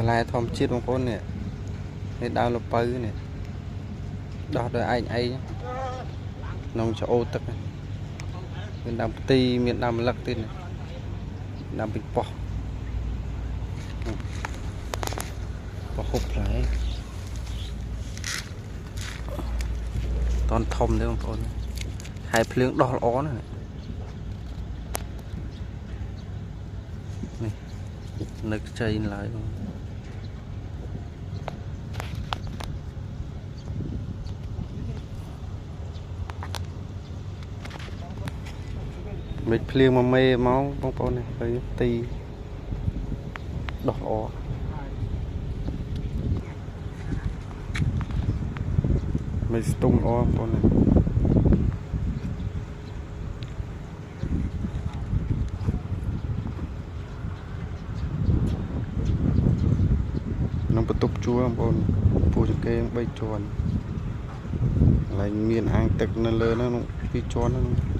បន្លែធម្មជាតិបងប្អូននេះដើមល្ពៅនេះដោះដោយឯងអីក្នុងច្អូទឹកមានដើមផ្ទីមានដើមម្លឹកទៀតដើមពេញប៉ោះប៉ោះហូបផ្លែតន់ធំទេបងប្អូនហើយភ្លើងដោះល្អណាស់នេះនៅខ្ចីឡើយមិនភ្លៀងមកមេមកបងប្អូននេះហើយទីដោះល្អមិនស្ទុំល្អបងប្អូននេះនឹងបន្ទប់ជួរបងប្អូនពូចង្កេង3ជាន់ឡើងមានអាងទឹកនៅលើហ្នឹង2ជាន់ហ្នឹង